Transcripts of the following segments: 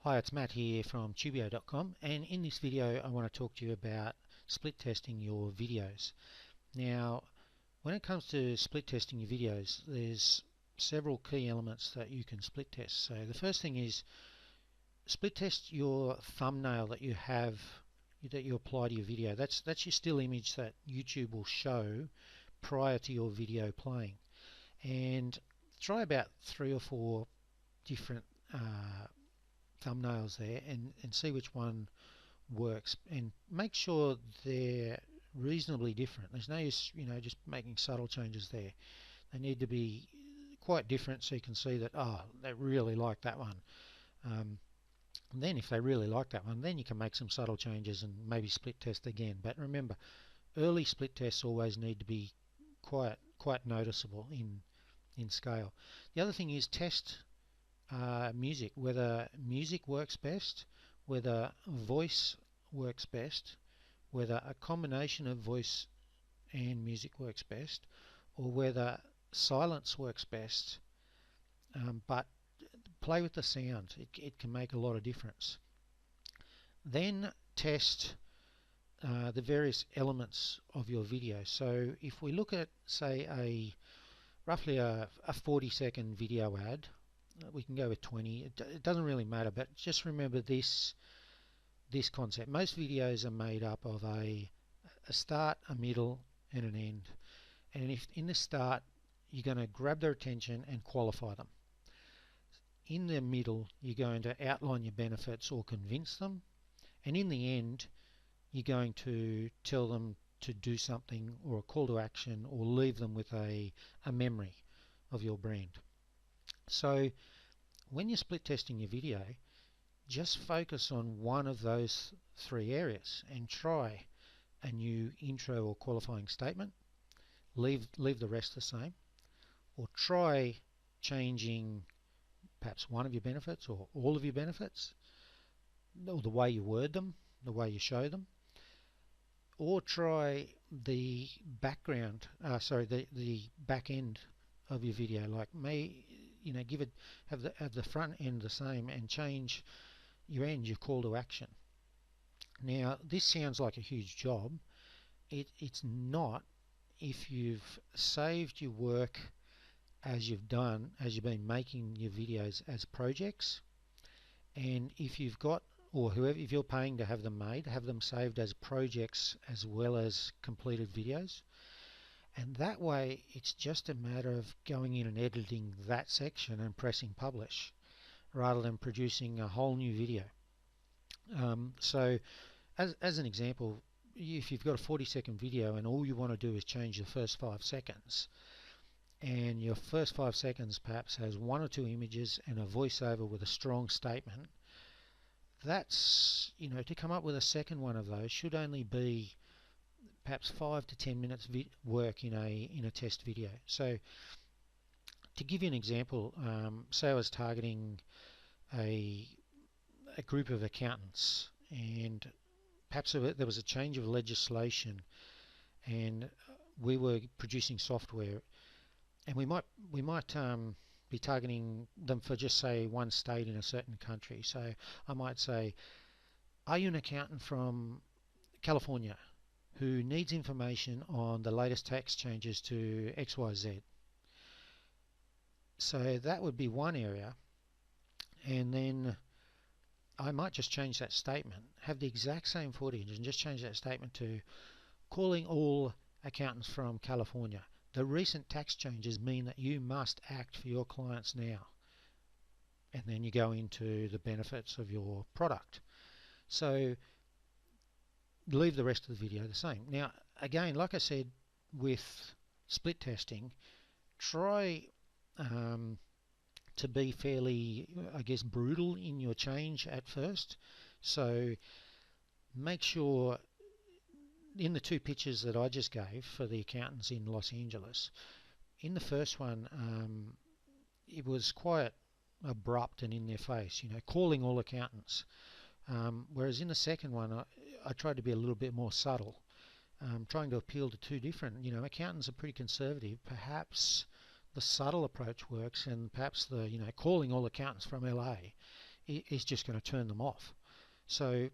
Hi, it's Matt here from TubeEO.com, and in this video I want to talk to you about split testing your videos. Now, when it comes to split testing your videos, there's several key elements that you can split test. So the first thing is split test your thumbnail that you have that you apply to your video. That's your still image that YouTube will show prior to your video playing. And try about 3 or 4 different thumbnails there and see which one works, and make sure they're reasonably different. There's no use, just making subtle changes there. They need to be quite different so you can see that, oh, they really like that one. And then if they really like that one, then you can make some subtle changes and maybe split test again. But remember, early split tests always need to be quite noticeable in scale. The other thing is test music, whether music works best, whether voice works best, whether a combination of voice and music works best, or whether silence works best. But play with the sound. It can make a lot of difference. Then test the various elements of your video. So if we look at, say, roughly a 40-second video ad, we can go with 20. It doesn't really matter, but just remember this concept. Most videos are made up of a start, a middle, and an end. And if in the start you're going to grab their attention and qualify them. In the middle you're going to outline your benefits or convince them, and in the end you're going to tell them to do something or a call to action, or leave them with a memory of your brand. So when you're split testing your video, just focus on one of those 3 areas and try a new intro or qualifying statement. Leave the rest the same, or try changing perhaps one of your benefits or all of your benefits, or the way you word them, the way you show them, or try the background, the back end of your video. Like have the front end the same and change your end, your call to action. Now this sounds like a huge job. It's not if you've saved your work as you've been making your videos as projects, and if you've got, or if you're paying to have them made, have them saved as projects as well as completed videos. And that way it's just a matter of going in and editing that section and pressing publish, rather than producing a whole new video. So as an example, if you've got a 40-second video and all you want to do is change the first 5 seconds, and your first 5 seconds perhaps has 1 or 2 images and a voiceover with a strong statement, that's, to come up with a second one of those should only be perhaps 5 to 10 minutes work in a test video. So to give you an example, say I was targeting a group of accountants, and perhaps there was a change of legislation, and we were producing software, and we might be targeting them for just, say, one state in a certain country. So I might say, are you an accountant from California who needs information on the latest tax changes to XYZ? So that would be one area, and then I might just change that statement, have the exact same footage, and just change that statement to calling all accountants from California. The recent tax changes mean that you must act for your clients now. And then you go into the benefits of your product. So leave the rest of the video the same. Now again, like I said, with split testing, try to be fairly, I guess, brutal in your change at first. So make sure, in the 2 pictures that I just gave for the accountants in Los Angeles, in the first one it was quite abrupt and in their face, calling all accountants, whereas in the second one I tried to be a little bit more subtle, trying to appeal to 2 different, accountants are pretty conservative. Perhaps the subtle approach works, and perhaps the calling all accountants from LA is just going to turn them off. So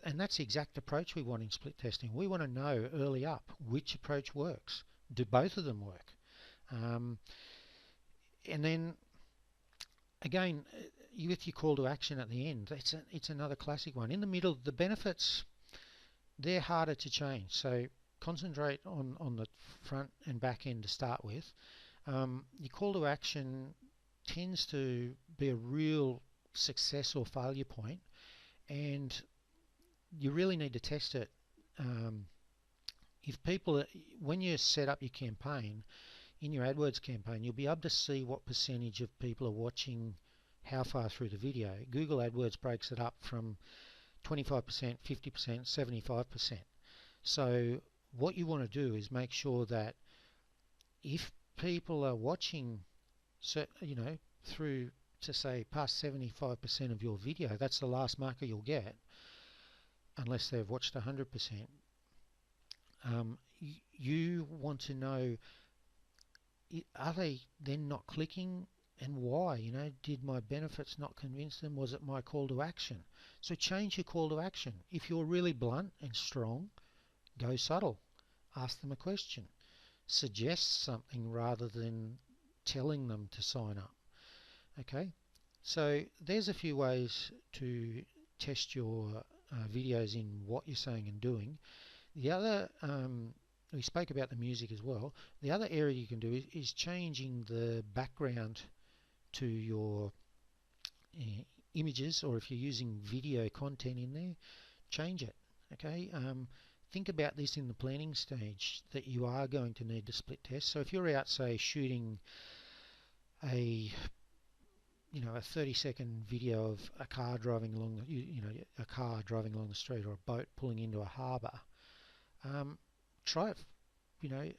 and that's the exact approach we want in split testing. We want to know early up which approach works. Do both of them work? And then again, with your call to action at the end, it's another classic one. In the middle, the benefits, they're harder to change. So concentrate on the front and back end to start with. Your call to action tends to be a real success or failure point, and you really need to test it. If people, when you set up your campaign, in your AdWords campaign, you'll be able to see what percentage of people are watching how far through the video. Google AdWords breaks it up from 25%, 50%, 75%. So what you want to do is make sure that if people are watching, through to say past 75% of your video, that's the last marker you'll get, unless they've watched 100%. You want to know, are they then not clicking, and why? Did my benefits not convince them? Was it my call to action? So change your call to action. If you're really blunt and strong, go subtle. Ask them a question. Suggest something rather than telling them to sign up. Okay, so there's a few ways to test your videos in what you're saying and doing. The other, we spoke about the music as well. The other area you can do is changing the background to your images, or if you're using video content in there, change it. Okay, think about this in the planning stage, that you are going to need to split test. So if you're out, say, shooting a 30-second video of a car driving along the street, or a boat pulling into a harbour, try it,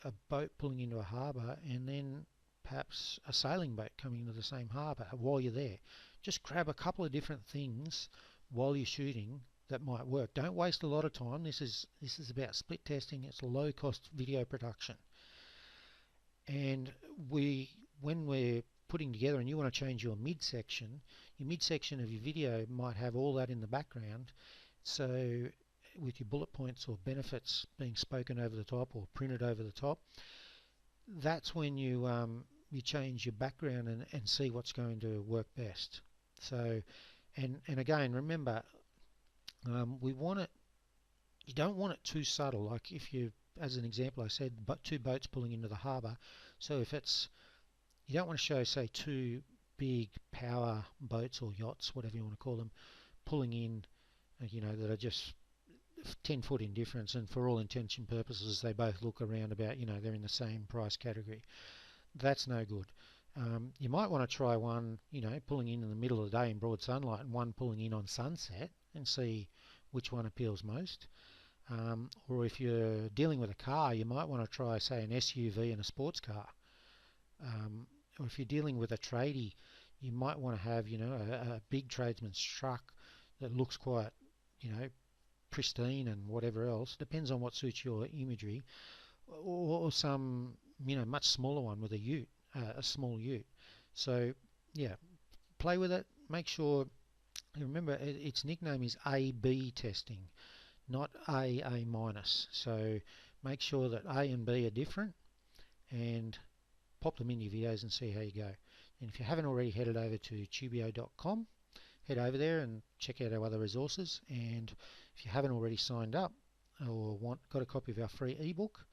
a boat pulling into a harbour, and then perhaps a sailing boat coming into the same harbour while you're there. Just grab a couple of different things while you're shooting that might work. Don't waste a lot of time. This is about split testing. It's low cost video production. And when we're putting together, and you want to change your midsection of your video might have all that in the background. So with your bullet points or benefits being spoken over the top or printed over the top, that's when you change your background and see what's going to work best. So, and again, remember, we want it. You don't want it too subtle. Like if you, as an example, I said, but two boats pulling into the harbour. So if it's, you don't want to show, say, two big power boats or yachts, whatever you want to call them, pulling in, that are just 10 foot in difference, and for all intents and purposes they both look around about, they're in the same price category. That's no good. You might want to try one, pulling in the middle of the day in broad sunlight, and one pulling in on sunset, and see which one appeals most. Or if you're dealing with a car, you might want to try, say, an SUV and a sports car. Or if you're dealing with a tradie, you might want to have, a big tradesman's truck that looks quite, pristine and whatever else. Depends on what suits your imagery. Or some, much smaller one with a ute, a small ute. So, yeah, play with it. Make sure, remember, its nickname is A/B testing, not A minus. So make sure that A and B are different, and pop them in your videos and see how you go. And if you haven't already headed over to TubeEO.com, head over there and check out our other resources. And if you haven't already signed up or got a copy of our free ebook,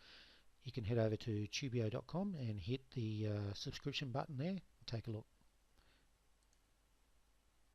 you can head over to TubeEO.com and hit the subscription button there and take a look.